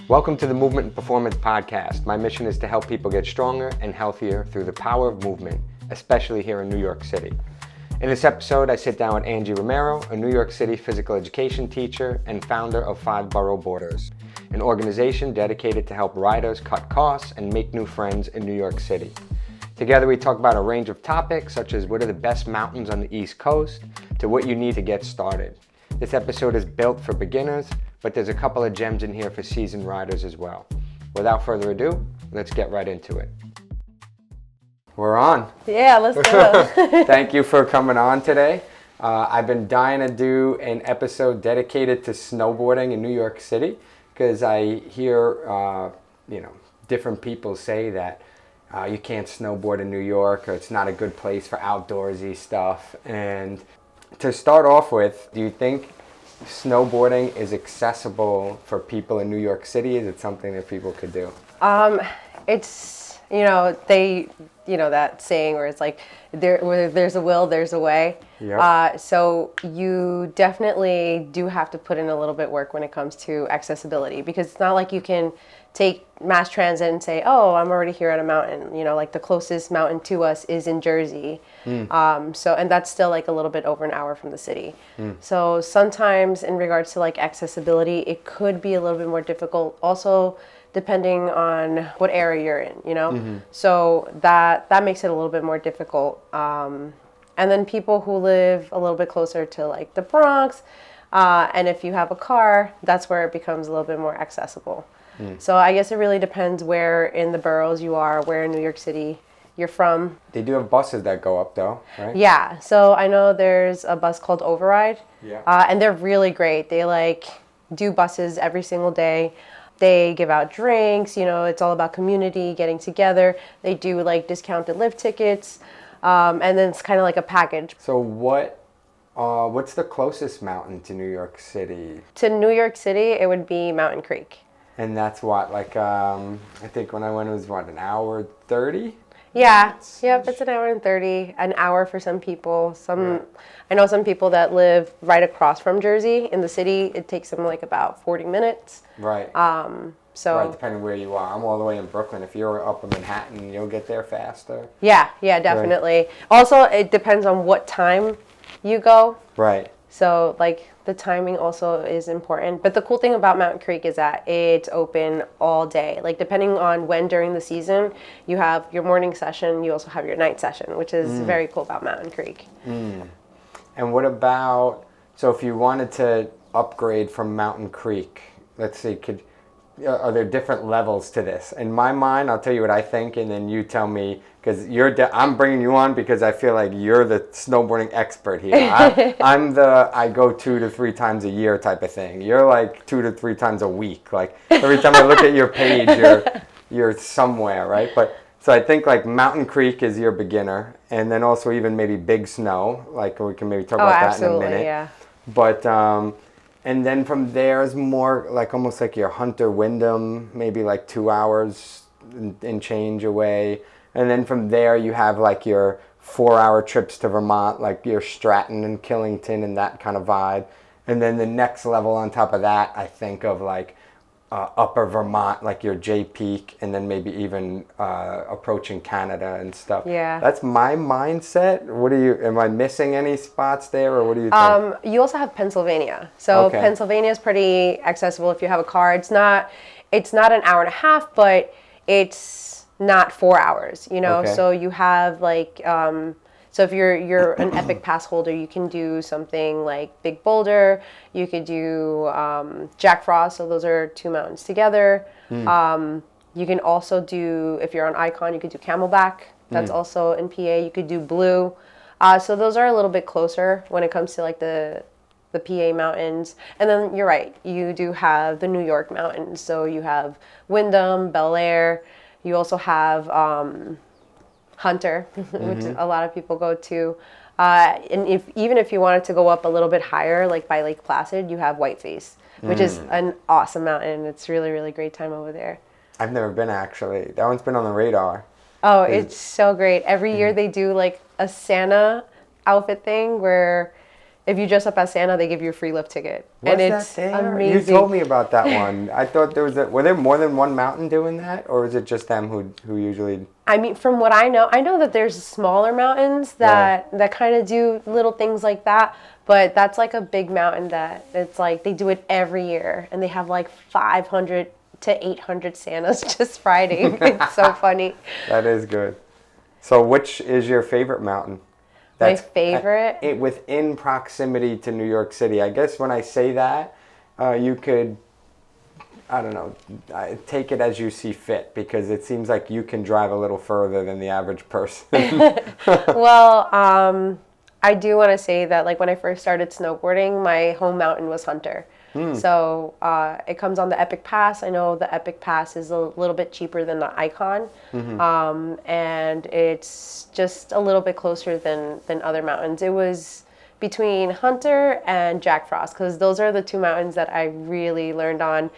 Welcome to the Movement and Performance Podcast. My mission is to help people get stronger and healthier through the power of movement, especially here in New York City. In this episode, I sit down with Angie Romero, a New York City physical education teacher and founder of Borough Boarders, an organization dedicated to help riders cut costs and make new friends in New York City. Together, we talk about a range of topics such as what are the best mountains on the East Coast to what you need to get started. This episode is built for beginners, but there's a couple of gems in here for seasoned riders as well. Without further ado, let's get right into it. We're on. Yeah, let's go. Thank you for coming on today. I've been dying to do an episode dedicated to snowboarding in New York City because I hear, different people say that you can't snowboard in New York or it's not a good place for outdoorsy stuff. And to start off with, do you think snowboarding is accessible for people in New York City? Is it something that people could do? It's, that saying where it's like, where there's a will, there's a way. Yep. So you definitely do have to put in a little bit work when it comes to accessibility, because it's not like you can take mass transit and say, oh, I'm already here on a mountain. Like the closest mountain to us is in Jersey. And that's still like a little bit over an hour from the city. So sometimes in regards to like accessibility, it could be a little bit more difficult. Also, depending on what area you're in, So that makes it a little bit more difficult. And then people who live a little bit closer to like the Bronx, and if you have a car, that's where it becomes a little bit more accessible. So I guess it really depends where in the boroughs you are, where in New York City you're from. They do have buses that go up though, right? Yeah, so I know there's a bus called Override, and they're really great. They do buses every single day. They give out drinks, it's all about community, getting together. They do discounted lift tickets, and then it's kind of like a package. So what's the closest mountain to New York City? To New York City, it would be Mountain Creek. And that's what, I think when I went it was an hour 30? Yeah, it's an hour and 30, an hour for some people. I know some people that live right across from Jersey in the city. It takes them about 40 minutes. Right. Right, depending where you are. I'm all the way in Brooklyn. If you're up in Manhattan, you'll get there faster. Yeah, definitely. Right. Also, it depends on what time you go. Right. So, the timing also is important. But the cool thing about Mountain Creek is that it's open all day. Depending on when during the season, you have your morning session, you also have your night session, which is very cool about Mountain Creek. And what about, so if you wanted to upgrade from Mountain Creek, let's see, are there different levels to this? In my mind, I'll tell you what I think, and then you tell me, because I'm bringing you on because I feel like you're the snowboarding expert here. I go 2 to 3 times a year type of thing. You're 2 to 3 times a week. Every time I look at your page, you're somewhere, right? But so I think Mountain Creek is your beginner, and then also even maybe Big Snow. We can maybe talk about that in a minute. Yeah. But and then from there is more almost like your Hunter Wyndham, maybe 2 hours and change away. And then from there you have your 4-hour trips to Vermont, your Stratton and Killington and that kind of vibe. And then the next level on top of that, I think of upper Vermont, your Jay Peak, and then maybe even approaching Canada and stuff. Yeah. That's my mindset. Am I missing any spots there, or what do you think? You also have Pennsylvania. So okay. Pennsylvania is pretty accessible if you have a car. It's not an hour and a half, but it's not 4 hours, Okay. So you have so if you're an Epic pass holder, you can do something like Big Boulder. You could do Jack Frost. So those are 2 mountains together. You can also do, if you're on Ikon, you could do Camelback. That's also in PA. You could do Blue. So those are a little bit closer when it comes to the PA mountains. And then you're right, you do have the New York mountains. So you have Wyndham, Bel Air. You also have Hunter, which a lot of people go to. And even if you wanted to go up a little bit higher, by Lake Placid, you have Whiteface, which is an awesome mountain. It's really, really great time over there. I've never been, actually. That one's been on the radar. Oh, it's so great. Every year they do a Santa outfit thing where if you dress up as Santa, they give you a free lift ticket. Was and it's that there? amazing. You told me about that one. I thought were there more than one mountain doing that, or is it just them who usually? I mean, from what I know that there's smaller mountains that kind of do little things like that, but that's like a big mountain that it's like they do it every year, and they have like 500 to 800 Santas just riding. It's so funny. That is good. So, which is your favorite mountain? My favorite? Within proximity to New York City. I guess when I say that, you could, I don't know, take it as you see fit, because it seems like you can drive a little further than the average person. Well, I do want to say that like when I first started snowboarding, my home mountain was Hunter. So it comes on the Epic Pass. I know the Epic Pass is a little bit cheaper than the Ikon, and it's just a little bit closer than other mountains. It was between Hunter and Jack Frost, because those are the two mountains that I really learned on.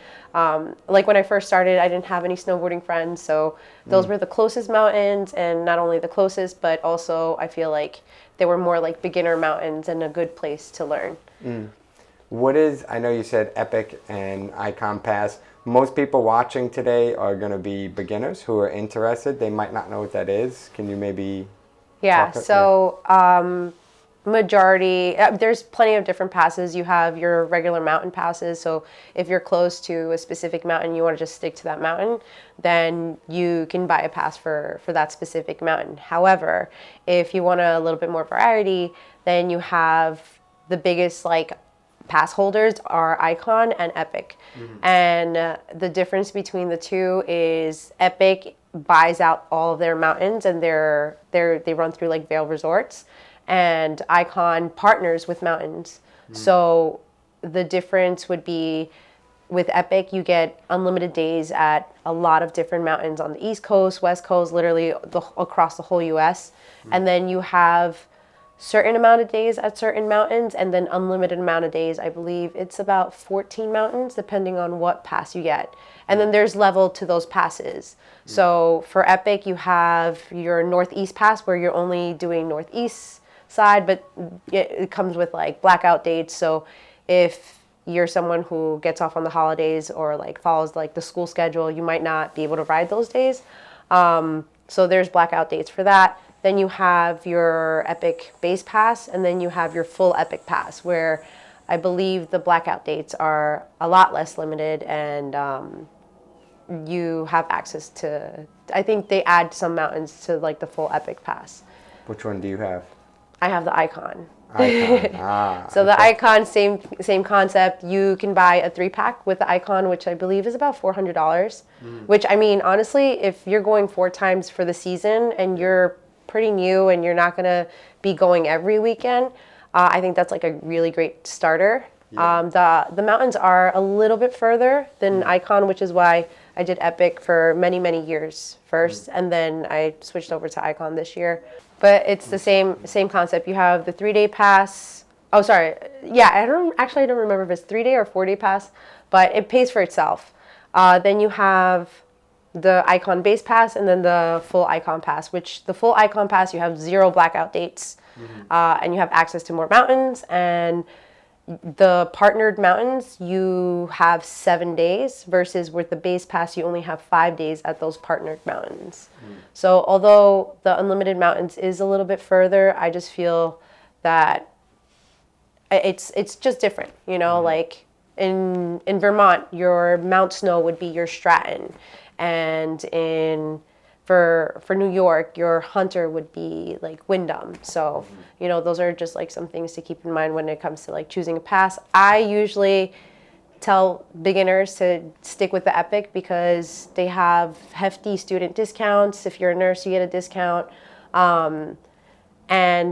Like when I first started, I didn't have any snowboarding friends, so those were the closest mountains, and not only the closest, but also I feel like they were more like beginner mountains and a good place to learn. I know you said Epic and Ikon Pass. Most people watching today are going to be beginners who are interested. They might not know what that is. Can you maybe majority, there's plenty of different passes. You have your regular mountain passes. So if you're close to a specific mountain, you want to just stick to that mountain, then you can buy a pass for that specific mountain. However, if you want a little bit more variety, then you have the biggest like pass holders are Ikon and Epic. And the difference between the two is Epic buys out all of their mountains, and they run through like Vail Resorts, and Ikon partners with mountains. So the difference would be with Epic, you get unlimited days at a lot of different mountains on the East Coast, West Coast, literally across the whole US. And then you have certain amount of days at certain mountains, and then unlimited amount of days. I believe it's about 14 mountains depending on what pass you get. And then there's level to those passes. So for Epic, you have your Northeast pass where you're only doing Northeast side, but it comes with like blackout dates. So if you're someone who gets off on the holidays or like follows like the school schedule, you might not be able to ride those days. So there's blackout dates for that. Then you have your Epic base pass, and then you have your full Epic pass, where I believe the blackout dates are a lot less limited, and you have access to, I think they add some mountains to like the full Epic pass. Which one do you have? I have the Ikon. So the Ikon, same concept. You can buy a 3-pack with the Ikon, which I believe is about $400. Which, I mean, honestly, if you're going 4 times for the season and you're pretty new and you're not going to be going every weekend, I think that's like a really great starter. The mountains are a little bit further than Ikon, which is why I did Epic for many years first, and then I switched over to Ikon this year. But it's the same concept. You have the 3-day pass. Oh, sorry. Yeah, I don't remember if it's 3-day or 4-day pass, but it pays for itself. Then you have the Ikon base pass, and then the full Ikon pass, which the full Ikon pass, you have 0 blackout dates, and you have access to more mountains. And the partnered mountains, you have 7 days, versus with the base pass, you only have 5 days at those partnered mountains. So although the unlimited mountains is a little bit further, I just feel that it's just different, you know, like in Vermont, your Mount Snow would be your Stratton. And for New York, your Hunter would be like Wyndham. So, you know, those are just like some things to keep in mind when it comes to like choosing a pass. I usually tell beginners to stick with the Epic because they have hefty student discounts. If you're a nurse, you get a discount. And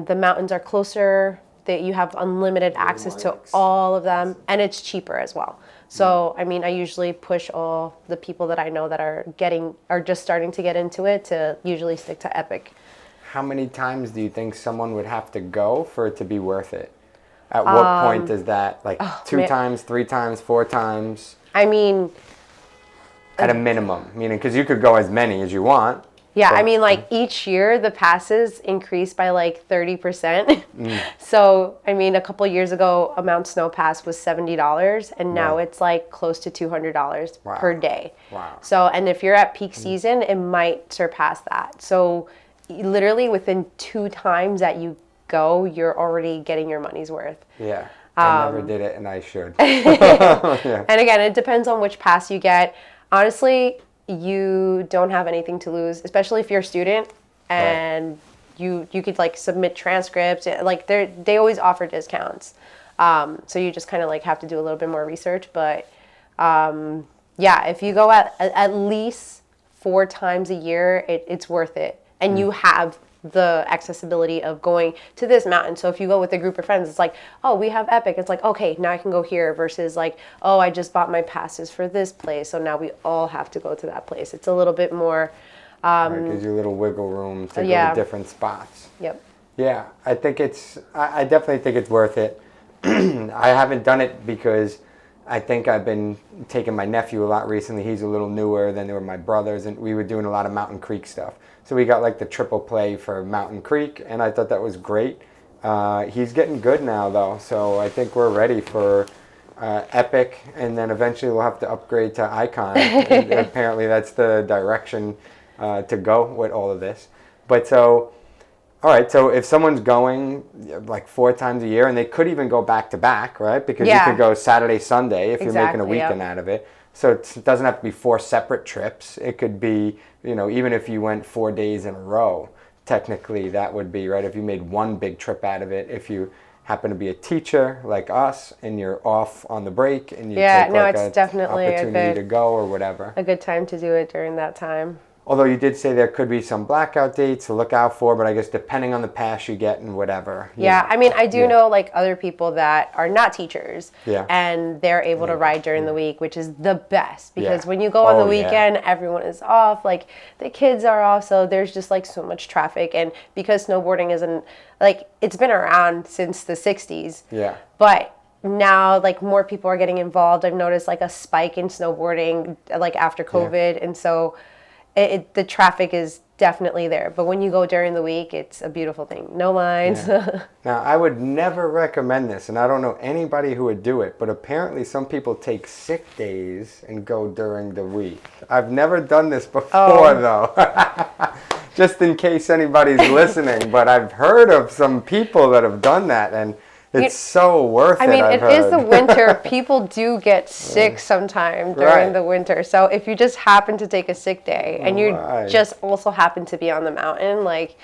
the mountains are closer. That you have unlimited access to all of them, and it's cheaper as well. So, I mean, I usually push all the people that I know that are just starting to get into it to usually stick to Epic. How many times do you think someone would have to go for it to be worth it? At what point is that, like 2 times, 3 times, 4 times? I mean, at a minimum, meaning because you could go as many as you want. Yeah, But, I mean, like each year the passes increase by like 30%. So, I mean, a couple years ago, a Mount Snow pass was $70, and now Right. it's like close to $200 Wow. per day. Wow. So, and if you're at peak season, it might surpass that. So, literally within 2 times that you go, you're already getting your money's worth. Yeah. I never did it, and I should. And again, it depends on which pass you get. Honestly, you don't have anything to lose, especially if you're a student and you could like submit transcripts. Like they always offer discounts. So you just kind of like have to do a little bit more research. But yeah, if you go at least 4 times a year, it's worth it. And you have the accessibility of going to this mountain. So if you go with a group of friends, it's like, oh, we have Epic. It's like, okay, now I can go here, versus like, oh, I just bought my passes for this place, so now we all have to go to that place. It's a little bit more It gives you a little wiggle room to go to different spots. Yep. Yeah, I think I definitely think it's worth it. I haven't done it because I think I've been taking my nephew a lot recently. He's a little newer than they were my brothers, and we were doing a lot of Mountain Creek stuff. So we got like the triple play for Mountain Creek, and I thought that was great. He's getting good now, though, so I think we're ready for Epic, and then eventually we'll have to upgrade to Ikon. And apparently that's the direction to go with all of this. But so, all right, so if someone's going like 4 times a year, and they could even go back to back, right? Because you could go Saturday, Sunday if you're making a weekend out of it. So it doesn't have to be 4 separate trips. It could be, even if you went 4 days in a row, technically that would be, right? If you made one big trip out of it, if you happen to be a teacher like us and you're off on the break and you take like it's definitely opportunity to go or whatever. A good time to do it during that time. Although you did say there could be some blackout dates to look out for, but I guess depending on the pass you get and whatever. Yeah, I mean, I do know like other people that are not teachers, and they're able to ride during the week, which is the best, because when you go on the weekend, everyone is off, like the kids are off, so there's just like so much traffic. And because snowboarding isn't like, it's been around since the 60s. Yeah. But now like more people are getting involved. I've noticed like a spike in snowboarding like after COVID, and so the traffic is definitely there. But when you go during the week, it's a beautiful thing. No lines. Yeah. Now, I would never recommend this, and I don't know anybody who would do it, but apparently some people take sick days and go during the week. I've never done this before, though. Just in case anybody's listening, but I've heard of some people that have done that, and it's so worth it. I mean, I've it is the winter. People do get sick sometime during the winter. So if you just happen to take a sick day and you just also happen to be on the mountain, like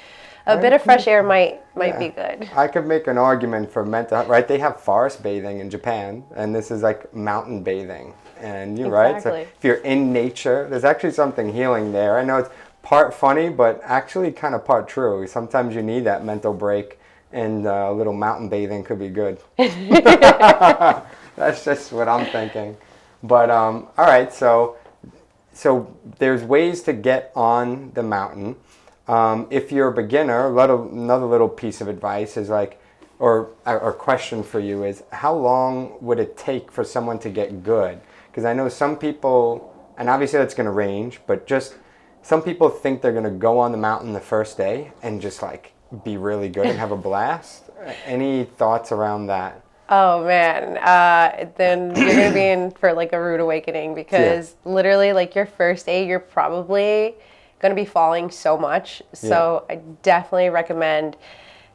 a bit of fresh air might be good. I could make an argument for mental health, right? They have forest bathing in Japan, and this is like mountain bathing. And you're right. So if you're in nature, there's actually something healing there. I know it's part funny, but actually kind of part true. Sometimes you need that mental break. And a little mountain bathing could be good. That's just what I'm thinking. But all right, so there's ways to get on the mountain. If you're a beginner, another little piece of advice is like, or question for you is, how long would it take for someone to get good? Because I know some people, and obviously that's going to range, but just some people think they're going to go on the mountain the first day and just like be really good and have a blast. Any thoughts around that? Oh man, then you're gonna be in for like a rude awakening, because literally like your first day, you're probably gonna be falling so much. So I definitely recommend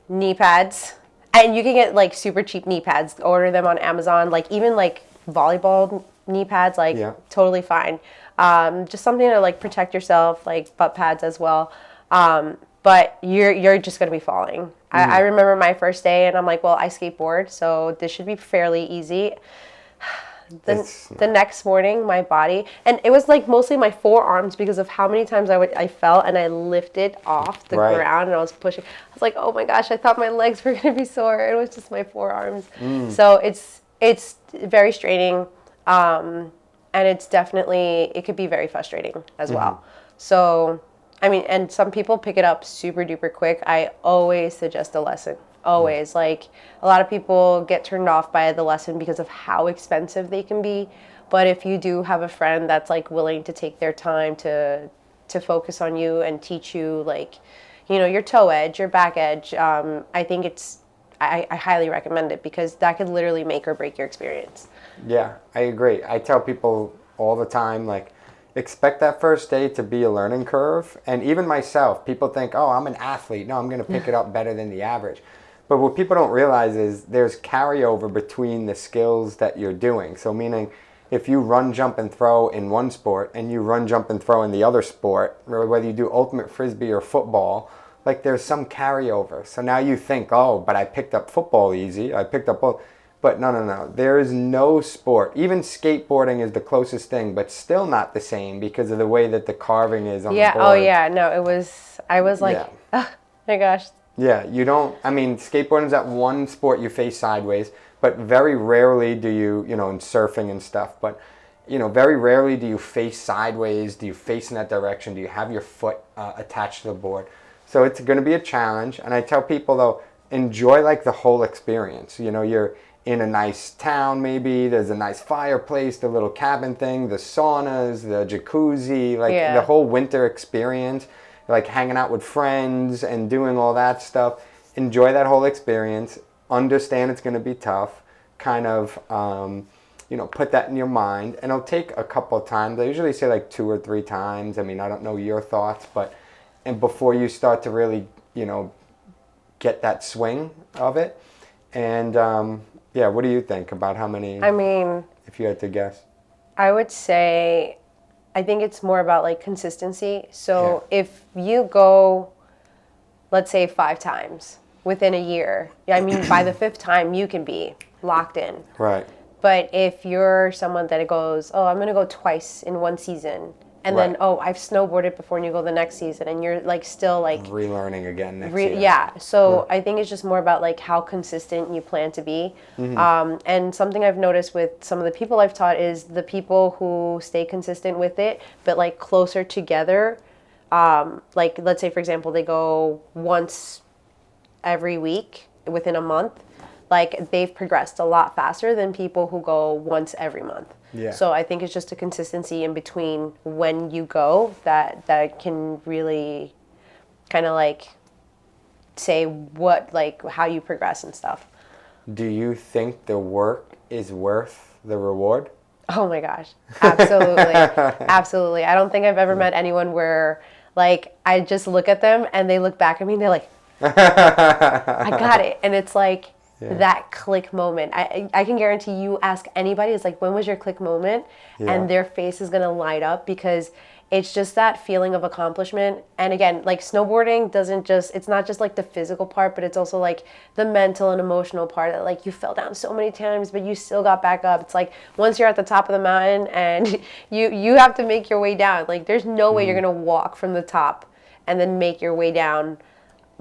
knee pads, and you can get like super cheap knee pads. Order them on Amazon, like even like volleyball knee pads, like totally fine. Just something to like protect yourself, like butt pads as well. But you're just going to be falling. I remember my first day, and I'm like, well, I skateboard, so this should be fairly easy. The next morning, my body, and it was like mostly my forearms, because of how many times I fell and I lifted off the ground and I was pushing. I was like, oh my gosh, I thought my legs were going to be sore. It was just my forearms. So it's very straining, and it's definitely, it could be very frustrating as well. So I mean, and some people pick it up super duper quick. I always suggest a lesson. Always. Like, a lot of people get turned off by the lesson because of how expensive they can be. But if you do have a friend that's like willing to take their time to to focus on you and teach you, like, you know, your toe edge, your back edge. I think I highly recommend it because that could literally make or break your experience. Yeah, I agree. I tell people all the time, like, expect that first day to be a learning curve. And even myself, people think, oh, I'm an athlete. No, I'm going to pick it up better than the average. But what people don't realize is there's carryover between the skills that you're doing. So meaning if you run, jump, and throw in one sport and you run, jump, and throw in the other sport, or whether you do ultimate frisbee or football, like there's some carryover. So now you think, oh, but I picked up football easy. I picked up both. But no. There is no sport. Even skateboarding is the closest thing, but still not the same because of the way that the carving is on the board. Oh yeah, no, I was like, oh my gosh. Yeah, you don't, I mean, skateboarding is that one sport you face sideways, but very rarely do you, you know, in surfing and stuff, but, you know, very rarely do you face sideways, do you face in that direction, do you have your foot attached to the board. So it's going to be a challenge, and I tell people, though, enjoy, like, the whole experience. You know, you're in a nice town, maybe, there's a nice fireplace, the little cabin thing, the saunas, the jacuzzi, like, the whole winter experience. Like hanging out with friends and doing all that stuff. Enjoy that whole experience. Understand it's going to be tough. Kind of, you know, put that in your mind. And it'll take a couple of times. I usually say like 2 or 3 times. I mean, I don't know your thoughts, but and before you start to really, you know, get that swing of it. And yeah, what do you think about how many? I mean, if you had to guess, I would say, I think it's more about like consistency. So if you go, let's say 5 times within a year, I mean, by the 5th time you can be locked in. Right. But if you're someone that goes, oh, I'm going to go twice in one season, and then, oh, I've snowboarded before, and you go the next season, and you're like still like relearning again next year. Yeah. So I think it's just more about like how consistent you plan to be. And something I've noticed with some of the people I've taught is the people who stay consistent with it, but like closer together. Like let's say, for example, they go once every week within a month. Like they've progressed a lot faster than people who go once every month. Yeah. So I think it's just a consistency in between when you go that can really kind of like say what, like how you progress and stuff. Do you think the work is worth the reward? Oh my gosh. Absolutely. Absolutely. I don't think I've ever met anyone where like I just look at them and they look back at me and they're like, I got it. And it's like, that click moment. I can guarantee you ask anybody, it's like, when was your click moment? And their face is going to light up because it's just that feeling of accomplishment. And again, like snowboarding it's not just like the physical part, but it's also like the mental and emotional part that like you fell down so many times, but you still got back up. It's like once you're at the top of the mountain and you have to make your way down. Like there's no way you're going to walk from the top and then make your way down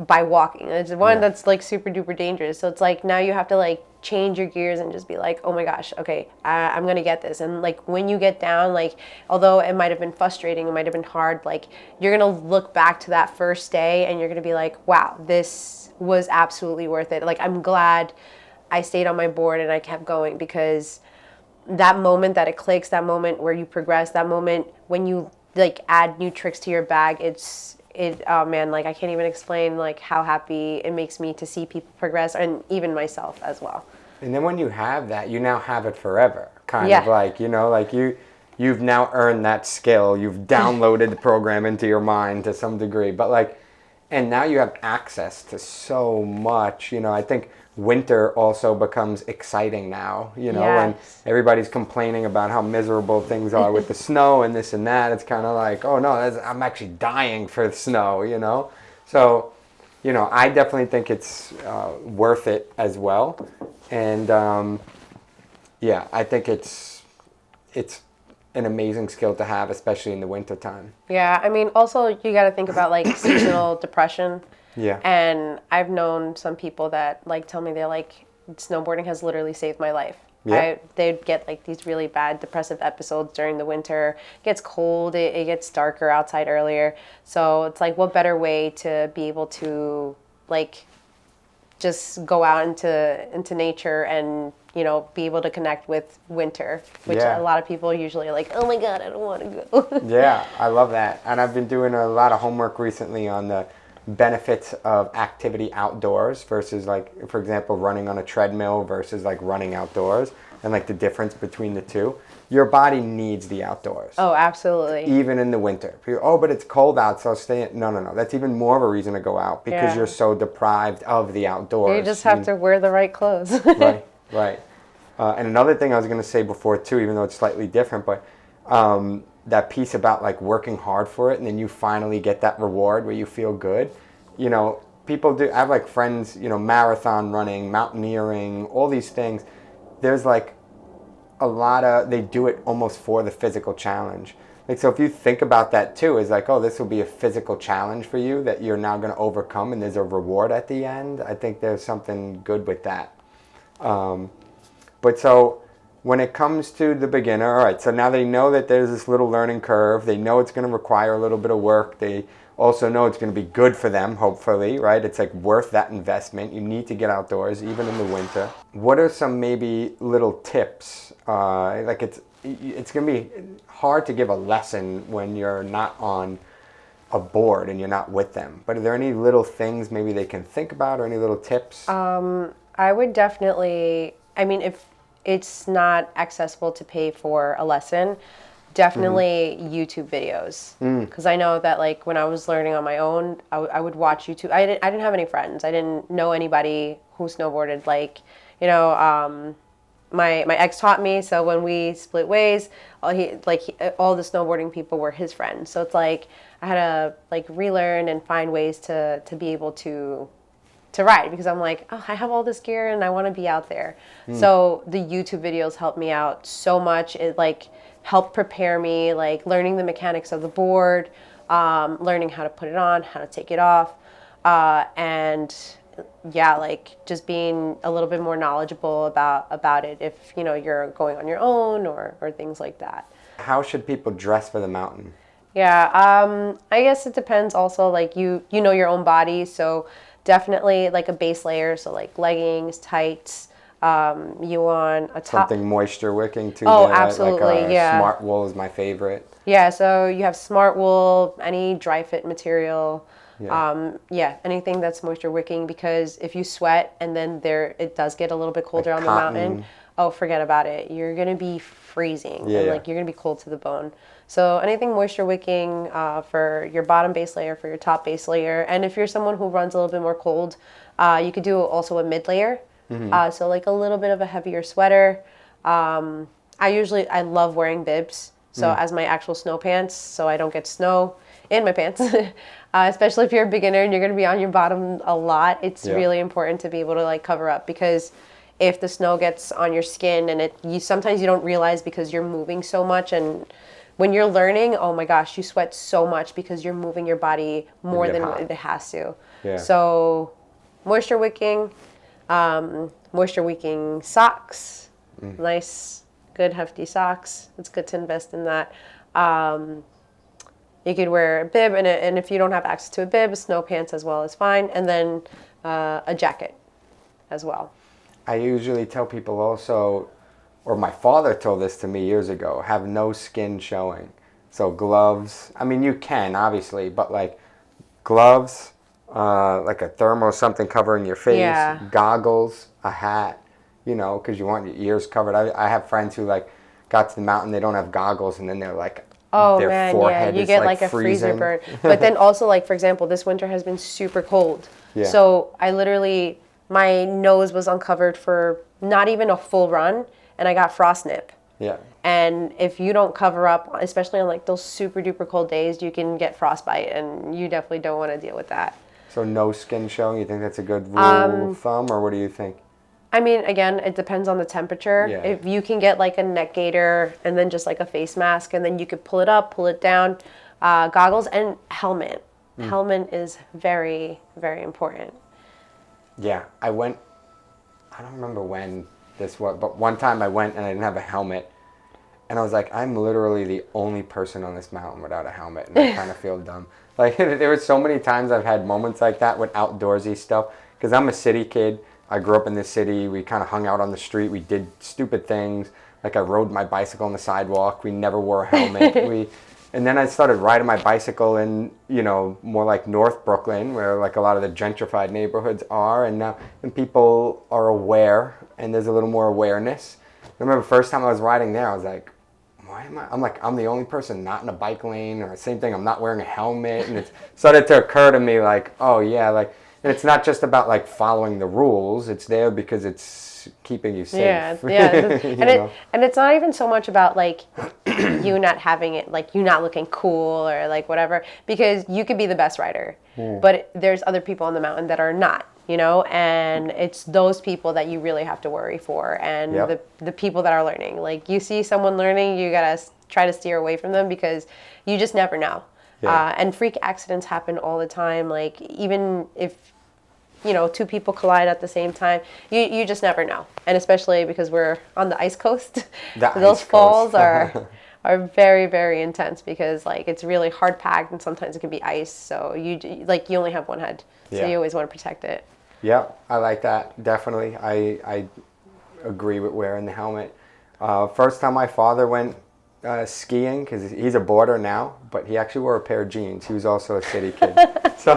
by walking. It's one that's like super duper dangerous. So it's like now you have to like change your gears and just be like, oh my gosh, okay, I'm gonna get this. And like when you get down, like although it might have been frustrating, it might have been hard, like you're gonna look back to that first day and you're gonna be like, wow, this was absolutely worth it. Like I'm glad I stayed on my board and I kept going, because that moment that it clicks, that moment where you progress, that moment when you like add new tricks to your bag, oh man, like I can't even explain like how happy it makes me to see people progress, and even myself as well. And then when you have that, you now have it forever. Kind of like, you know, like you've now earned that skill. You've downloaded the program into your mind to some degree. But like, and now you have access to so much. You know, I think winter also becomes exciting now, you know, when everybody's complaining about how miserable things are with the snow and this and that. It's kind of like, oh no, I'm actually dying for the snow, you know. So, you know, I definitely think it's worth it as well. And yeah, I think it's an amazing skill to have, especially in the winter time. Yeah, I mean, also you got to think about like seasonal depression. Yeah. And I've known some people that like tell me they're like, snowboarding has literally saved my life. Yeah. They'd get like these really bad depressive episodes during the winter. It gets cold, it gets darker outside earlier. So it's like, what better way to be able to like just go out into nature and be able to connect with winter, which Yeah. a lot of people usually are like, oh my God, I don't want to go. Yeah, I love that. And I've been doing a lot of homework recently on the benefits of activity outdoors versus, like, for example, running on a treadmill versus like running outdoors, and like the difference between the two. Your body needs the outdoors. Oh, absolutely. Even in the winter. But it's cold out, so stay in. No. That's even more of a reason to go out because Yeah. you're so deprived of the outdoors. You just have to wear the right clothes. Right. And another thing I was going to say before too, even though it's slightly different, but that piece about like working hard for it and then you finally get that reward where you feel good. People do. I have like friends, marathon running, mountaineering, all these things. There's like they do it almost for the physical challenge. Like, so if you think about that too, is like, oh, this will be a physical challenge for you that you're now going to overcome and there's a reward at the end. I think there's something good with that. But so when it comes to the beginner, all right, so now they know that there's this little learning curve. They know it's going to require a little bit of work. They also know it's going to be good for them, hopefully, right? It's like worth that investment. You need to get outdoors, even in the winter. What are some maybe little tips? Like it's going to be hard to give a lesson when you're not on a board and you're not with them. But are there any little things maybe they can think about or any little tips? I would definitely, if it's not accessible to pay for a lesson, definitely YouTube videos. Because I know that like when I was learning on my own, I would watch YouTube. I didn't have any friends. I didn't know anybody who snowboarded. Like, my ex taught me, so when we split ways, all the snowboarding people were his friends. So it's like I had to like relearn and find ways to be able to ride, because I'm like, oh, I have all this gear and I want to be out there. So the YouTube videos helped me out so much. It like helped prepare me, like learning the mechanics of the board, learning how to put it on, how to take it off, and yeah, like just being a little bit more knowledgeable about it if you're going on your own or things like that. How should people dress for the mountain? Yeah, I guess it depends also, like you know your own body, so definitely like a base layer, so like leggings, tights, you want a top. Something moisture wicking too. Oh, absolutely, like yeah. Smart wool is my favorite. Yeah, so you have smart wool, any dry fit material. Yeah. Anything that's moisture wicking, because if you sweat and then it does get a little bit colder Like on cotton. the mountain, oh, forget about it. You're going to be freezing and Yeah. like you're going to be cold to the bone. So anything moisture wicking for your bottom base layer, for your top base layer. And if you're someone who runs a little bit more cold, you could do also a mid layer. So like a little bit of a heavier sweater. I love wearing bibs. So as my actual snow pants, so I don't get snow in my pants. Especially if you're a beginner and you're going to be on your bottom a lot, it's really important to be able to like cover up, because if the snow gets on your skin and sometimes you don't realize because you're moving so much, and when you're learning, oh my gosh, you sweat so much because you're moving your body more than it has to. Yeah. So moisture wicking socks, nice, good hefty socks. It's good to invest in that. You could wear a bib, and if you don't have access to a bib, snow pants as well is fine, and then a jacket as well. I usually tell people also, or my father told this to me years ago, have no skin showing. So gloves, I mean you can obviously, but like gloves, like a thermal something covering your face, goggles, a hat, because you want your ears covered. I have friends who like got to the mountain, they don't have goggles, and then they're like, oh their man, forehead you is get like a freezer burn. But then also, like for example, this winter has been super cold. Yeah. So my nose was uncovered for not even a full run, and I got frost nip. Yeah. And if you don't cover up, especially on like those super duper cold days, you can get frostbite, and you definitely don't want to deal with that. So no skin showing, you think that's a good rule of thumb, or what do you think? I mean, again, it depends on the temperature. Yeah. If you can get like a neck gaiter and then just like a face mask, and then you could pull it up, pull it down, goggles and helmet. Helmet is very, very important. Yeah, I don't remember when this was, but one time I went and I didn't have a helmet. And I was like, I'm literally the only person on this mountain without a helmet. And I kind of feel dumb. Like, there were so many times I've had moments like that with outdoorsy stuff. Because I'm a city kid. I grew up in this city. We kind of hung out on the street. We did stupid things. Like I rode my bicycle on the sidewalk. We never wore a helmet. And then I started riding my bicycle in, more like North Brooklyn, where like a lot of the gentrified neighborhoods are. And now people are aware, and there's a little more awareness. I remember the first time I was riding there, I was like, why am I'm the only person not in a bike lane, or same thing, I'm not wearing a helmet. And it started to occur to me like, oh yeah, like, and it's not just about like following the rules. It's there because it's keeping you safe. Yeah. And it's not even so much about like you not having it, like you not looking cool or like whatever, because you could be the best rider, but there's other people on the mountain that are not, and it's those people that you really have to worry for, and the people that are learning. Like you see someone learning, you gotta try to steer away from them, because you just never know. And freak accidents happen all the time. Like even if two people collide at the same time, you just never know. And especially because we're on the ice coast, those falls are very, very intense, because like it's really hard packed, and sometimes it can be ice. So you only have one head, so you always want to protect it. Yeah, I like that. Definitely, I agree with wearing the helmet. First time my father went skiing, because he's a boarder now, but he actually wore a pair of jeans. He was also a city kid. So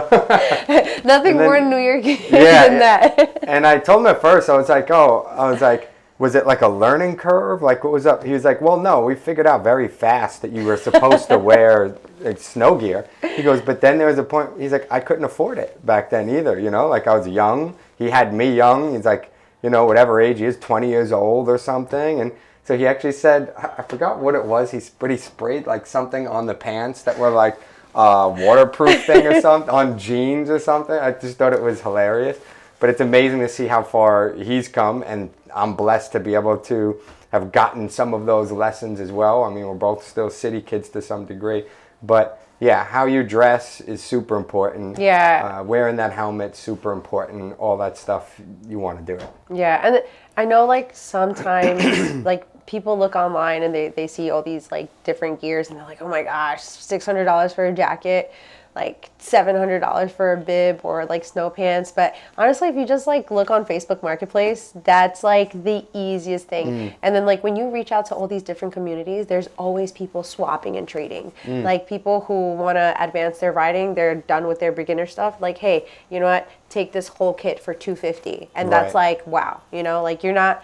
nothing more New York than that. And I told him at first, I was like, was it like a learning curve? Like, what was up? He was like, well, no, we figured out very fast that you were supposed to wear snow gear. He goes, but then there was a point, he's like, I couldn't afford it back then either, like I was young. He had me young. He's like, whatever age he is, 20 years old or something. And so he actually said, I forgot what it was, but he sprayed like something on the pants that were like waterproof thing or something, on jeans or something. I just thought it was hilarious. But it's amazing to see how far he's come, and I'm blessed to be able to have gotten some of those lessons as well. I mean, we're both still city kids to some degree. But yeah, how you dress is super important. Yeah. Wearing that helmet, super important. All that stuff, you want to do it. Yeah, and I know like sometimes like people look online and they see all these like different gears, and they're like, oh my gosh, $600 for a jacket, like $700 for a bib, or like snow pants. But honestly, if you just like look on Facebook Marketplace, that's like the easiest thing. And then like when you reach out to all these different communities, there's always people swapping and trading. Like people who want to advance their riding, they're done with their beginner stuff, like, hey, you know what, take this whole kit for $250. And that's like, wow, like you're not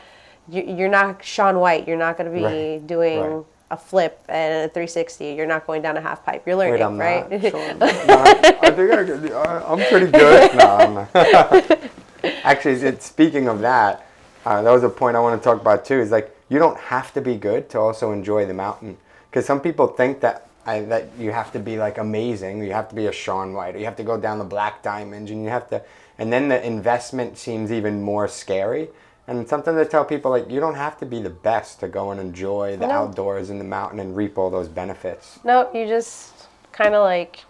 Shaun White. You're not going to be doing a flip and a 360. You're not going down a half pipe. You're learning, right? I'm pretty good. No, I'm not. Actually, speaking of that, that was a point I want to talk about too. Is like, you don't have to be good to also enjoy the mountain, because some people think that you have to be like amazing. You have to be a Shaun White, or you have to go down the Black Diamonds, and then the investment seems even more scary. And something to tell people, like, you don't have to be the best to go and enjoy the outdoors in the mountain and reap all those benefits. No, you just kind of like,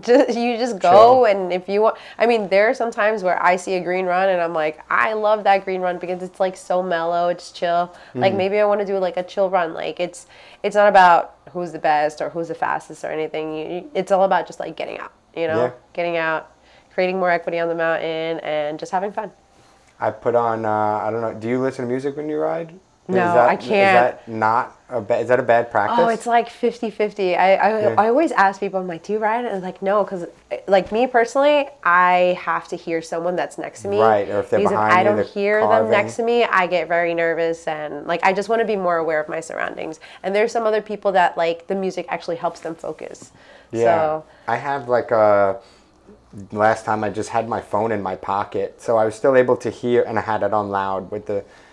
you just go. And if you want, I mean, there are some times where I see a green run and I'm like, I love that green run, because it's like so mellow, it's chill. Like maybe I want to do like a chill run. Like it's not about who's the best or who's the fastest or anything. It's all about just like getting out, getting out, creating more equity on the mountain, and just having fun. I put on, I don't know, do you listen to music when you ride? No, I can't. Is that a bad practice? Oh, it's like 50-50. I always ask people, I'm like, do you ride? And I'm like, no, because like me personally, I have to hear someone that's next to me. Right, or if they're behind you, I don't hear them next to me, I get very nervous, and like I just want to be more aware of my surroundings. And there's some other people that like the music actually helps them focus. Yeah, so, I have like last time I just had my phone in my pocket, so I was still able to hear, and I had it on loud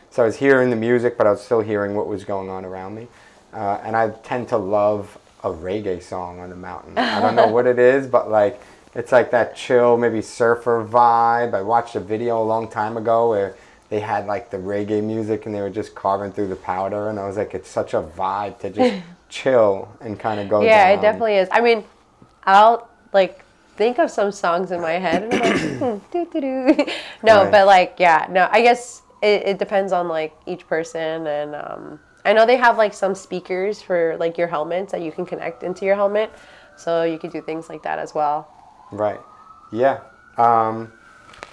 so I was hearing the music, but I was still hearing what was going on around me. And I tend to love a reggae song on the mountain. I don't know what it is, but like it's like that chill, maybe surfer vibe. I watched a video a long time ago where they had like the reggae music and they were just carving through the powder, and I was like, it's such a vibe to just chill and kind of go down. Yeah, it definitely is. I mean, I'll like think of some songs in my head and I'm like, doo-doo-doo. No, right. But like, yeah, no, I guess it depends on like each person. And I know they have like some speakers for like your helmets that you can connect into your helmet. So you could do things like that as well. Right. Yeah.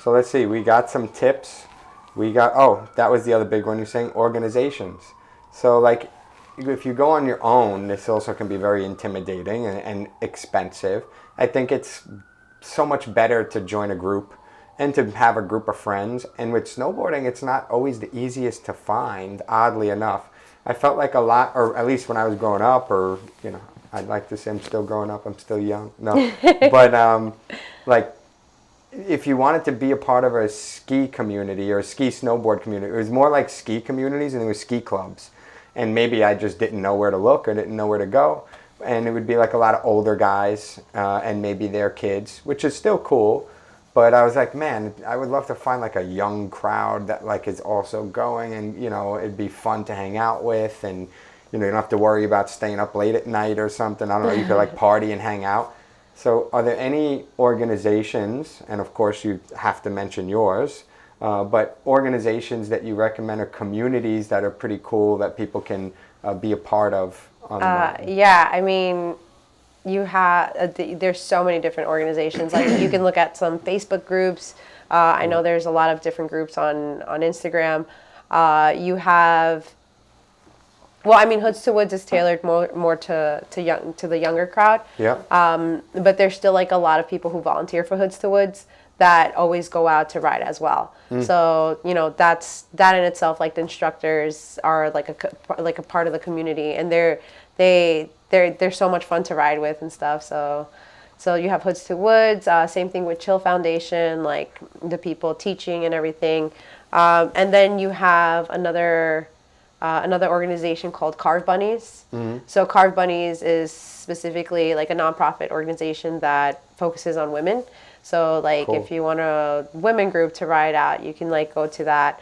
So let's see. We got some tips. That was the other big one you're saying, organizations. So like, if you go on your own, this also can be very intimidating and expensive. I think it's so much better to join a group and to have a group of friends. And with snowboarding, it's not always the easiest to find, oddly enough. I felt like a lot, or at least when I was growing up, or, I'd like to say I'm still growing up, I'm still young. No, but like, if you wanted to be a part of a ski community or a ski snowboard community, it was more like ski communities and it was ski clubs. And maybe I just didn't know where to look or didn't know where to go. And it would be like a lot of older guys and maybe their kids, which is still cool. But I was like, man, I would love to find like a young crowd that like is also going, and it'd be fun to hang out with, and you don't have to worry about staying up late at night or something. I don't know, you could like party and hang out. So are there any organizations, and of course you have to mention yours, but organizations that you recommend or communities that are pretty cool that people can be a part of? Yeah, I mean, there's so many different organizations. Like you can look at some Facebook groups. I know there's a lot of different groups on Instagram. You have, well, I mean, Hoods to Woods is tailored more to the younger crowd. Yeah. But there's still like a lot of people who volunteer for Hoods to Woods that always go out to ride as well. So that in itself, like the instructors are like a part of the community, and they're so much fun to ride with and stuff. So you have Hoods to Woods. Same thing with Chill Foundation, like the people teaching and everything. And then you have another organization called Carve Bunnies. So Carve Bunnies is specifically like a nonprofit organization that focuses on women. So like Cool. If you want a women group to ride out, you can like go to that.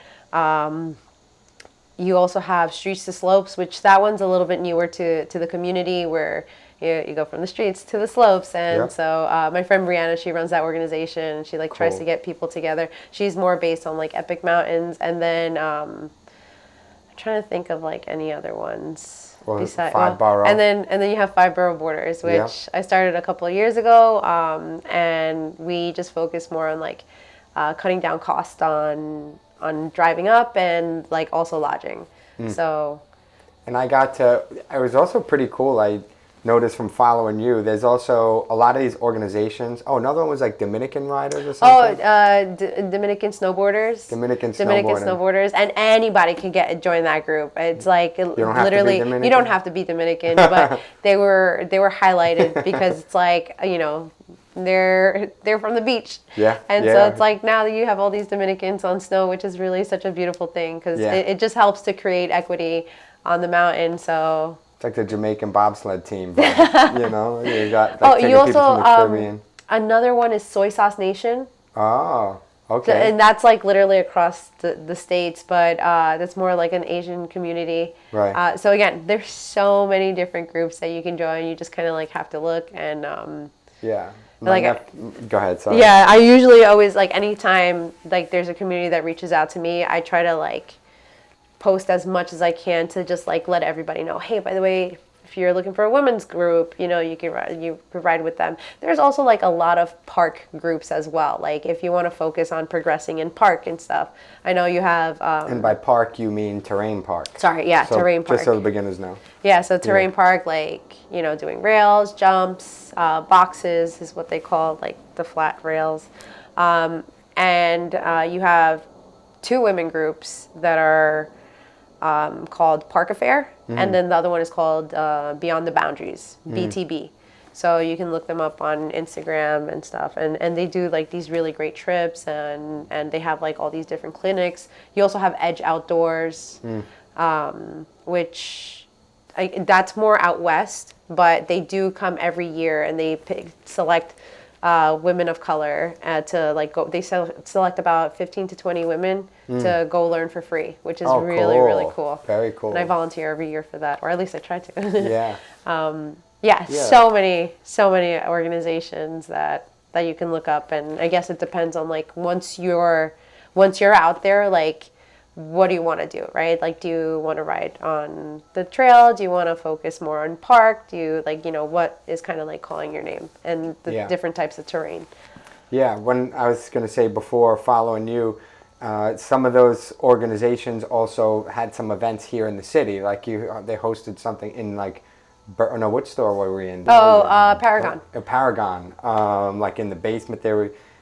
You also have Streets to Slopes, which that one's a little bit newer to the community, where you go from the streets to the slopes. And so my friend Brianna, she runs that organization. She like tries to get people together. She's more based on like epic mountains. And then I'm trying to think of like any other ones. Borough. And then you have Borough Boarders, which I started a couple of years ago. And we just focus more on like cutting down costs on driving up and like also lodging. So, and it was also pretty cool. I noticed from following you, there's also a lot of these organizations. Oh, another one was like Dominican Riders or something. Dominican Snowboarders. Dominican Snowboarders, and anybody can join that group. It's like literally you don't have to be Dominican, but they were highlighted because it's like they're from the beach. And so it's like now that you have all these Dominicans on snow, which is really such a beautiful thing, because it just helps to create equity on the mountain. So it's like the Jamaican bobsled team, but, you got like you also people from the Caribbean. Another one is Soy Sauce Nation. Oh, okay. So, and that's like literally across the states, but that's more like an Asian community. Right. So again, there's so many different groups that you can join. You just kind of like have to look and go ahead, sorry. Yeah, I usually always like anytime like there's a community that reaches out to me, I try to like post as much as I can to just like let everybody know, hey, by the way, if you're looking for a women's group, you can ride with them. There's also like a lot of park groups as well. Like if you want to focus on progressing in park and stuff. I know you have and by park you mean terrain park. Sorry, yeah, so terrain park. Just so the beginners know. Yeah, so terrain park, like, doing rails, jumps, boxes is what they call like the flat rails. And you have 2 women groups that are called Park Affair, and then the other one is called Beyond the Boundaries, BTB. So you can look them up on Instagram and stuff, and they do like these really great trips, and they have like all these different clinics. You also have Edge Outdoors, which that's more out west, but they do come every year, and they select women of color to like go. They select about 15 to 20 women to go learn for free, which is really really cool. Very cool. And I volunteer every year for that, or at least I try to. Yeah. So many organizations that you can look up, and I guess it depends on like once you're out there, like what do you want to do, right? Like, do you want to ride on the trail? Do you want to focus more on park? Do you what is kind of like calling your name, and the different types of terrain? Yeah, when I was going to say before following you, some of those organizations also had some events here in the city. Like they hosted something in like, no, which store were we in? Paragon. Paragon. Like in the basement,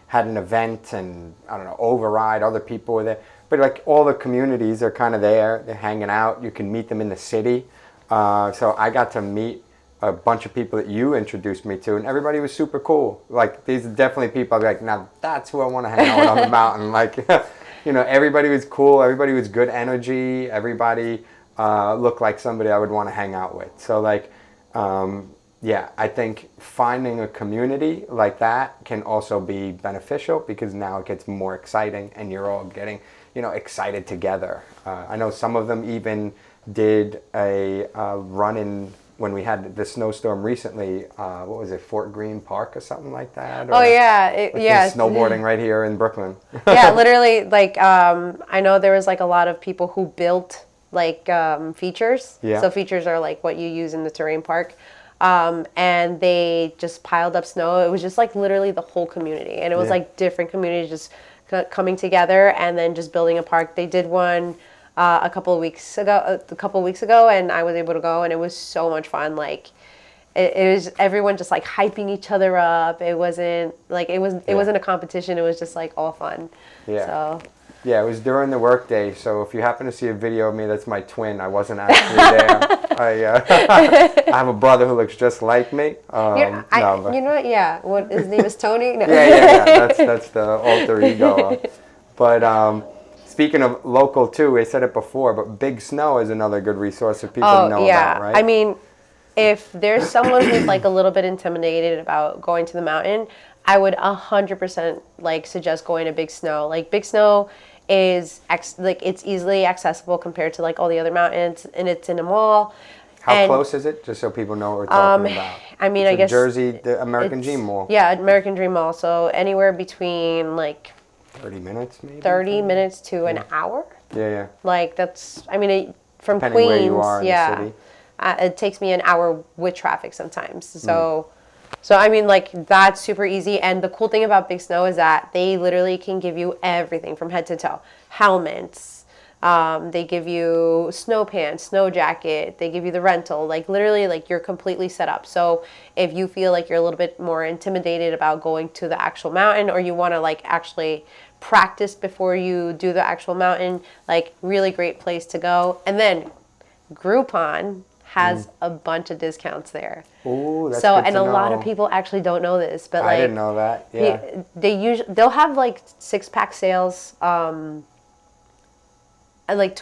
had an event, and I don't know, Override. Other people were there, but like all the communities are kind of there. They're hanging out. You can meet them in the city. So I got to meet a bunch of people that you introduced me to, and everybody was super cool. Like, these are definitely people I'd be like, now that's who I want to hang out with on the mountain. Like, you know, everybody was cool. Everybody was good energy. Everybody looked like somebody I would want to hang out with. So, like, yeah, I think finding a community like that can also be beneficial, because now it gets more exciting and you're all getting, you know, excited together. I know some of them even did a run-in when we had the snowstorm recently. What was it, Fort Greene Park or something like that? Or, oh yeah, snowboarding right here in Brooklyn. Yeah, literally, like I know there was like a lot of people who built like features. Yeah. So features are like what you use in the terrain park. And they just piled up snow. It was just like literally the whole community, and it was like different communities just coming together and then just building a park. They did one a couple of weeks ago, and I was able to go, and it was so much fun. Like it was everyone just like hyping each other up. It wasn't like it wasn't a competition. It was just like all fun. Yeah. So. Yeah, it was during the workday, so if you happen to see a video of me, that's my twin. I wasn't actually there. I have a brother who looks just like me. You know what? Yeah. What, his name is Tony? No. Yeah. That's the alter ego. But speaking of local, too, I said it before, but Big Snow is another good resource that people know about, right? I mean, if there's someone who's like a little bit intimidated about going to the mountain, I would 100% like suggest going to Big Snow. Like Big Snow is it's easily accessible compared to like all the other mountains, and it's in a mall. How close is it? Just so people know what we're talking about. I mean, it's I guess Jersey, the American Dream Mall. Yeah, American Dream Mall. So anywhere between like 30 minutes, maybe. 30 minutes to an hour. Yeah. Like that's. I mean, from Depending Queens, where you are in the city. It takes me an hour with traffic sometimes. So. So, I mean, like, that's super easy. And the cool thing about Big Snow is that they literally can give you everything from head to toe. Helmets. They give you snow pants, snow jacket. They give you the rental. Like, literally, like, you're completely set up. So, if you feel like you're a little bit more intimidated about going to the actual mountain, or you want to, like, actually practice before you do the actual mountain, like, really great place to go. And then Groupon has a bunch of discounts there. Ooh, that's so good and to a know. lot of people actually don't know this, but like I didn't know that. Yeah. They'll have like 6-pack sales, and like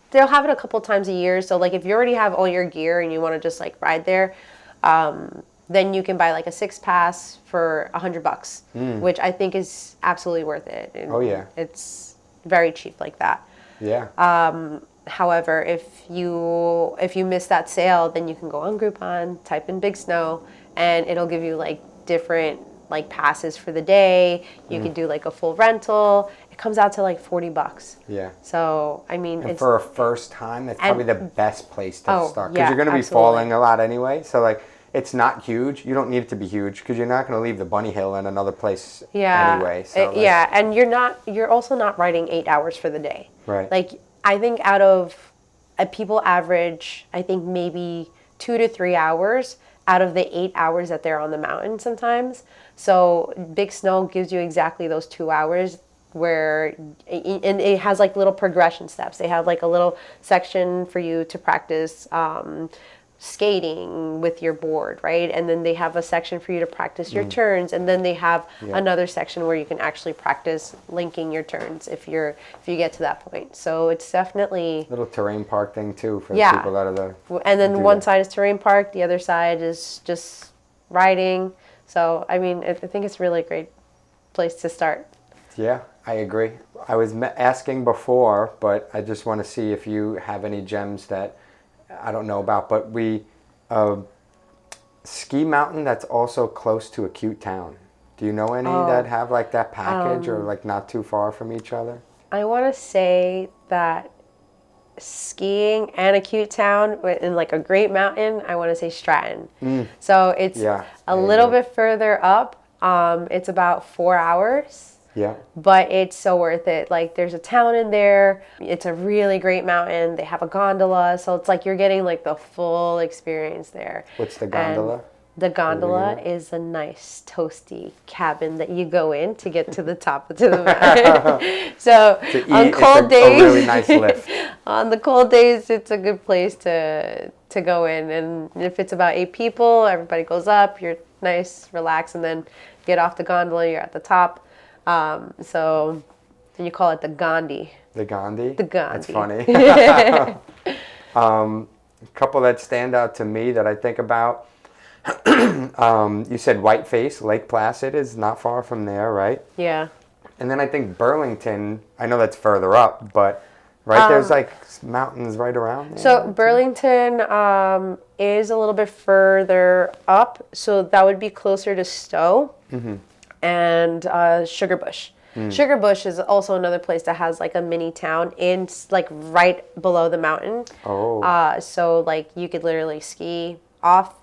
they'll have it a couple times a year. So like if you already have all your gear and you want to just like ride there, then you can buy like a 6-pass for $100, which I think is absolutely worth it. And oh yeah. It's very cheap like that. Yeah. However, if you miss that sale, then you can go on Groupon, type in Big Snow, and it'll give you like different like passes for the day. You can do like a full rental. It comes out to like $40. Yeah. So I mean, and for a first time, that's probably the best place to start, because you're going to be falling a lot anyway. So like, it's not huge. You don't need it to be huge, because you're not going to leave the bunny hill in another place anyway. So and you're also not riding 8 hours for the day. Right. Like, I think out of people average, I think maybe 2 to 3 hours out of the 8 hours that they're on the mountain sometimes. So Big Snow gives you exactly those 2 hours where, and it has like little progression steps. They have like a little section for you to practice skating with your board, right? And then they have a section for you to practice your turns, and then they have another section where you can actually practice linking your turns if you get to that point. So it's definitely little terrain park thing too for the people that are there. And then one side is terrain park, the other side is just riding. So I mean, I think it's really a great place to start. Yeah, I agree. I was asking before, but I just want to see if you have any gems that I don't know about, but we ski mountain that's also close to a cute town. Do you know any that have like that package or like not too far from each other? I want to say that skiing and a cute town in like a great mountain, I want to say Stratton. So it's a little bit further up, It's about 4 hours. Yeah. But it's so worth it. Like, there's a town in there. It's a really great mountain. They have a gondola, so it's like you're getting like the full experience there. What's the gondola? And the gondola is a nice toasty cabin that you go in to get to the top of the mountain. So on cold days, a really nice lift. On the cold days, it's a good place to go in. And if it's about 8 people, everybody goes up. You're nice, relax, and then get off the gondola. You're at the top. So you call it the Gandhi. The Gandhi? The Gandhi. That's funny. A couple that stand out to me that I think about. You said Whiteface, Lake Placid is not far from there, right? Yeah. And then I think Burlington, I know that's further up, but right there's like mountains right around there. So Burlington is a little bit further up, so that would be closer to Stowe. Mm-hmm. And Sugarbush. Sugarbush is also another place that has like a mini town in like right below the mountain. Oh. So like you could literally ski off,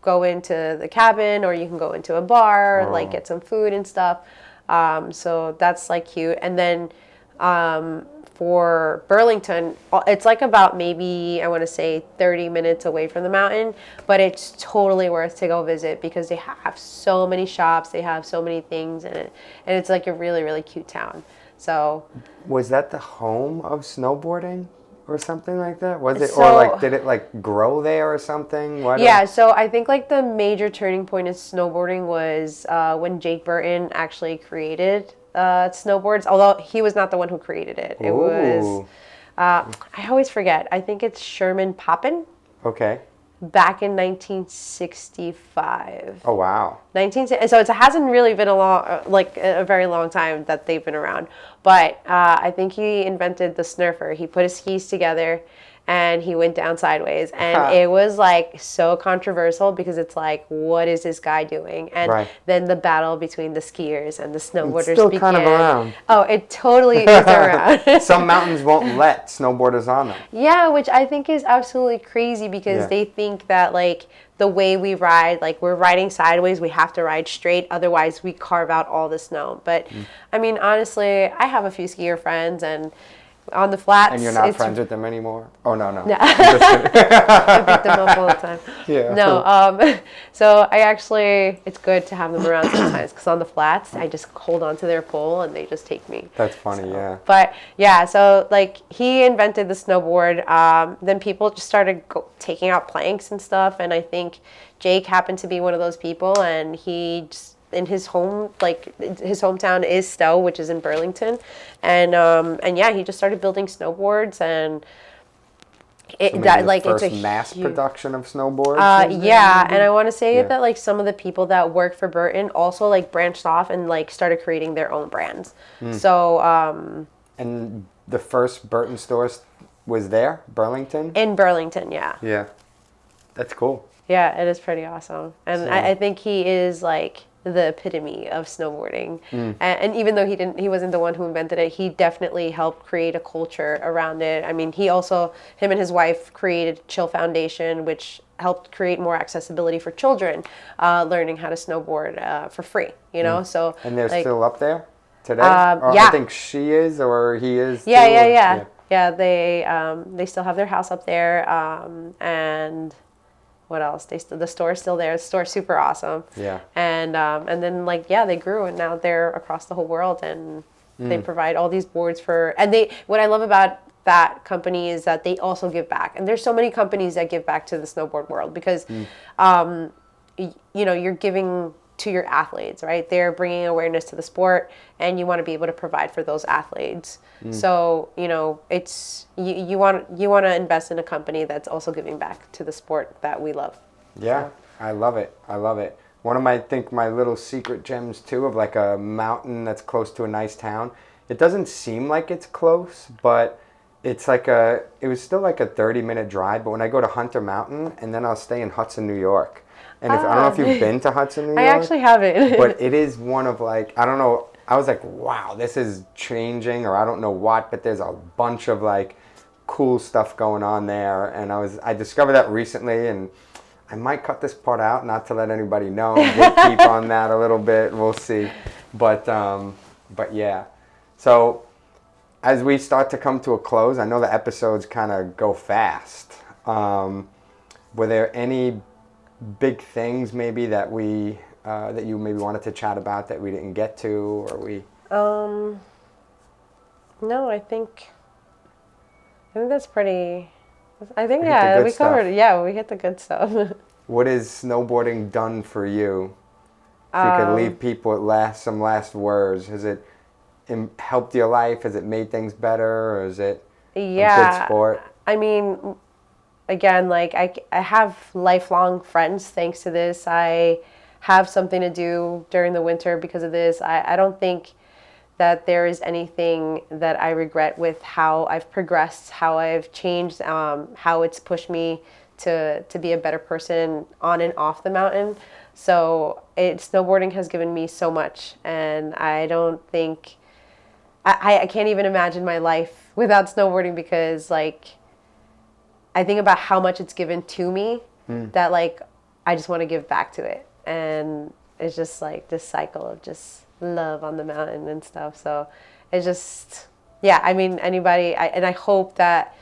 go into the cabin, or you can go into a bar, like get some food and stuff. So that's like cute. And then for Burlington, it's like about maybe, I want to say 30 minutes away from the mountain, but it's totally worth to go visit because they have so many shops, they have so many things in it, and it's like a really, really cute town. So was that the home of snowboarding or something like that? Was it, so, or like did it like grow there or something? Yeah, so I think like the major turning point in snowboarding was when Jake Burton actually created snowboards, although he was not the one who created it. It was, I always forget. I think it's Sherman Poppin. Okay. Back in 1965. Oh wow. So it hasn't really been a very long time that they've been around. But I think he invented the snurfer. He put his skis together and he went down sideways, and it was like so controversial because it's like, what is this guy doing? And then the battle between the skiers and the snowboarders it's still began. kind of around. Oh, it totally is around. Some mountains won't let snowboarders on them. Yeah, which I think is absolutely crazy because they think that like the way we ride, like we're riding sideways, we have to ride straight, otherwise we carve out all the snow. But I mean, honestly, I have a few skier friends, and on the flats. And you're not friends with them anymore? Oh, no. No. I beat them up all the time. Yeah. No, so I actually, it's good to have them around sometimes because on the flats, I just hold on to their pole and they just take me. That's funny, yeah. But yeah, so like he invented the snowboard. Then people just started taking out planks and stuff. And I think Jake happened to be one of those people, and he just, in his home, like his hometown is Stowe, which is in Burlington, and yeah, he just started building snowboards, and it that like it's a mass production of snowboards. Yeah, and I want to say that like some of the people that work for Burton also like branched off and like started creating their own brands. So and the first Burton stores was there, Burlington. In Burlington, yeah. Yeah, that's cool. Yeah, it is pretty awesome, and I think he is like the epitome of snowboarding. And even though he wasn't the one who invented it, he definitely helped create a culture around it. I mean, him and his wife created Chill Foundation, which helped create more accessibility for children learning how to snowboard for free, you know? So and they're still up there today? Yeah. I think she is, or he is. Yeah, they still have their house up there, and what else? The store's still there. The store's super awesome. Yeah. And then they grew, and now they're across the whole world, and they provide all these boards for. And what I love about that company is that they also give back. And there's so many companies that give back to the snowboard world because, you're giving to your athletes, right? They're bringing awareness to the sport, and you want to be able to provide for those athletes. So, it's you want to invest in a company that's also giving back to the sport that we love. Yeah, so. I love it. One of my little secret gems too of like a mountain that's close to a nice town. It doesn't seem like it's close, but it's like it was still like a 30-minute drive. But when I go to Hunter Mountain, and then I'll stay in Hudson, New York. And I don't know if you've been to Hudson, New York. I actually haven't. But it is one of like, I don't know, I was like, wow, this is changing, or I don't know what, but there's a bunch of like cool stuff going on there. And I discovered that recently, and I might cut this part out, not to let anybody know. Gatekeep on that a little bit. We'll see. But yeah. So as we start to come to a close, I know the episodes kind of go fast. Were there any big things maybe that that you maybe wanted to chat about that we didn't get to, or we? No, I think that's pretty. I think We hit the good we stuff. covered it. Yeah, we hit the good stuff. What has snowboarding done for you? If you could leave people with some last words, has it helped your life? Has it made things better, or is it a good sport? I mean, again, like I have lifelong friends thanks to this. I have something to do during the winter because of this. I don't think that there is anything that I regret with how I've progressed, how I've changed, how it's pushed me to be a better person on and off the mountain. So snowboarding has given me so much, and I don't think I can't even imagine my life without snowboarding, because like I think about how much it's given to me that like I just want to give back to it, and it's just like this cycle of just love on the mountain and stuff. So it's just, yeah, I mean, anybody, and I hope that,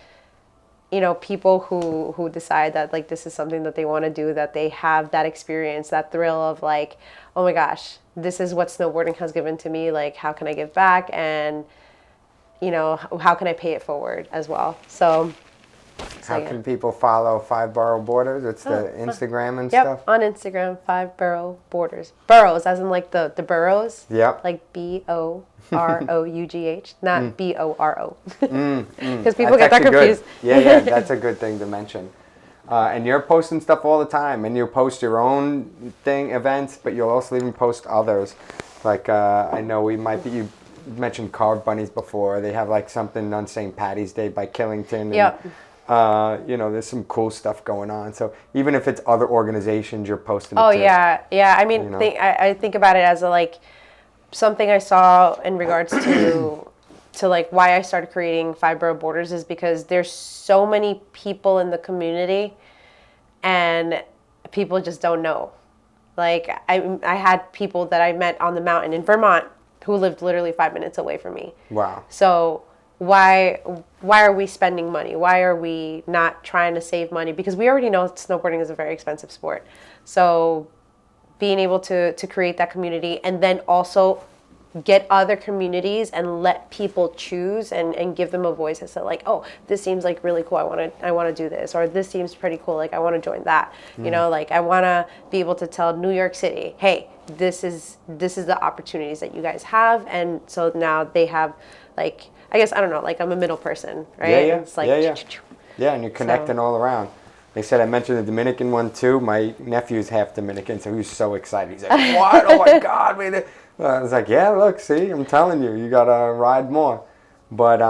you know, people who decide that like this is something that they want to do, that they have that experience, that thrill of like, oh my gosh, this is what snowboarding has given to me, like how can I give back, and you know, how can I pay it forward as well. So How can people follow 5 Borough Boarders? It's the Instagram and stuff? Yep, on Instagram, 5 Borough Boarders. Boroughs, as in like the boroughs. Yep. Like BOROUGH, not BORO. Because That's people get that actually confused. good. Yeah, that's a good thing to mention. And you're posting stuff all the time, and you post your own events, but you'll also even post others. Like, I know you mentioned Carved Bunnies before. They have like something on St. Patty's Day by Killington. And, Yep. you know, there's some cool stuff going on. So even if it's other organizations, you're posting it Oh, to. yeah. I mean, You know? I think about it as like something I saw in regards to like why I started creating 5 Borough Boarders is because there's so many people in the community and people just don't know. Like I had people that I met on the mountain in Vermont who lived literally 5 minutes away from me. Wow. So why are we spending money? Why are we not trying to save money? Because we already know snowboarding is a very expensive sport. So being able to create that community, and then also get other communities and let people choose and give them a voice and say like, oh, this seems like really cool. I want to do this, or this seems pretty cool. Like I want to join that. You know, like I want to be able to tell New York City, hey, this is the opportunities that you guys have. And so now they have like, I guess, I don't know, like I'm a middle person, right? Yeah. It's like, Yeah, and you're connecting all around. They said I mentioned the Dominican one too. My nephew's half Dominican, so he was so excited. He's like, what? Oh my God. I was like, yeah, look, see, I'm telling you, you got to ride more. But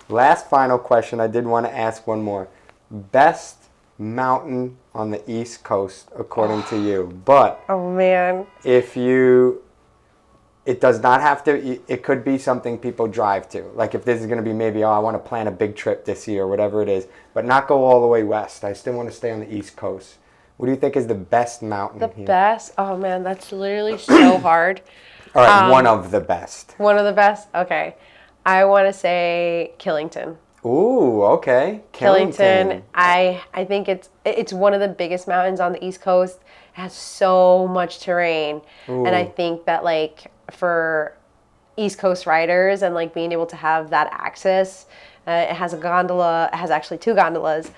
last final question, I did want to ask one more. Best mountain on the East Coast, according to you. But oh man, it does not have to, it could be something people drive to. Like if this is going to be maybe, I want to plan a big trip this year, whatever it is, but not go all the way west. I still want to stay on the East Coast. What do you think is the best mountain here? Best? Oh man, that's literally so hard. All right, one of the best. One of the best? Okay. I want to say Killington. Ooh, okay. Killington. I think it's one of the biggest mountains on the East Coast. It has so much terrain. Ooh. And I think that like for East Coast riders and like being able to have that access, it has a gondola. It has actually 2 gondolas.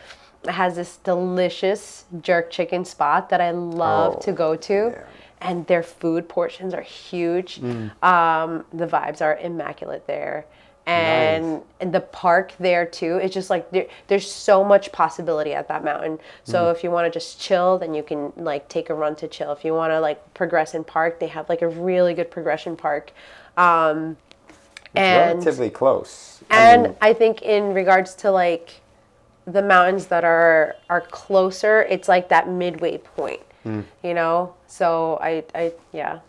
It has this delicious jerk chicken spot that I love to go to. Yeah. And their food portions are huge. The vibes are immaculate there. And the park there too, it's just like there's so much possibility at that mountain. So if you want to just chill, then you can like take a run to chill. If you want to like progress in park, they have like a really good progression park. It's relatively close. I think in regards to like the mountains that are closer, it's like that midway point, you know? So yeah,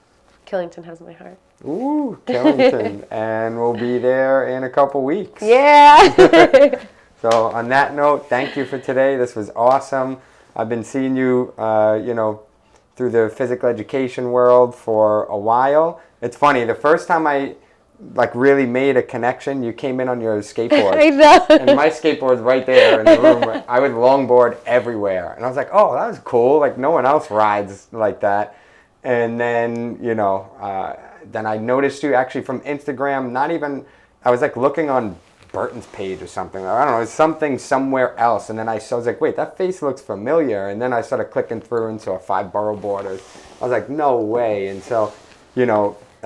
Killington has my heart. Ooh, Killington. And we'll be there in a couple weeks. Yeah. So on that note, thank you for today. This was awesome. I've been seeing you, through the physical education world for a while. It's funny, the first time I really made a connection, you came in on your skateboard. I know. And my skateboard's right there in the room. I would longboard everywhere. And I was like, oh, that was cool. Like, no one else rides like that. And then, then I noticed you actually from Instagram, I was like looking on Burton's page or something. I don't know, it was something somewhere else. And then I was like, wait, that face looks familiar. And then I started clicking through and saw 5 Borough Boarders. I was like, no way. And so,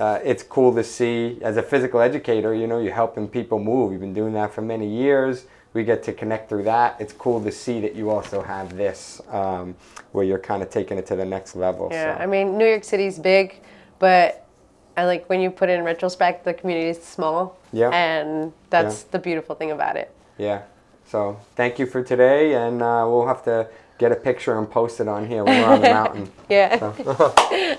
it's cool to see, as a physical educator, you're helping people move. You've been doing that for many years. We get to connect through that. It's cool to see that you also have this, where you're kind of taking it to the next level. Yeah, so. I mean, New York City's big, but I like when you put it in retrospect, the community is small. Yeah. And that's the beautiful thing about it. Yeah. So thank you for today, and we'll have to get a picture and post it on here when we're on the mountain. Yeah. So.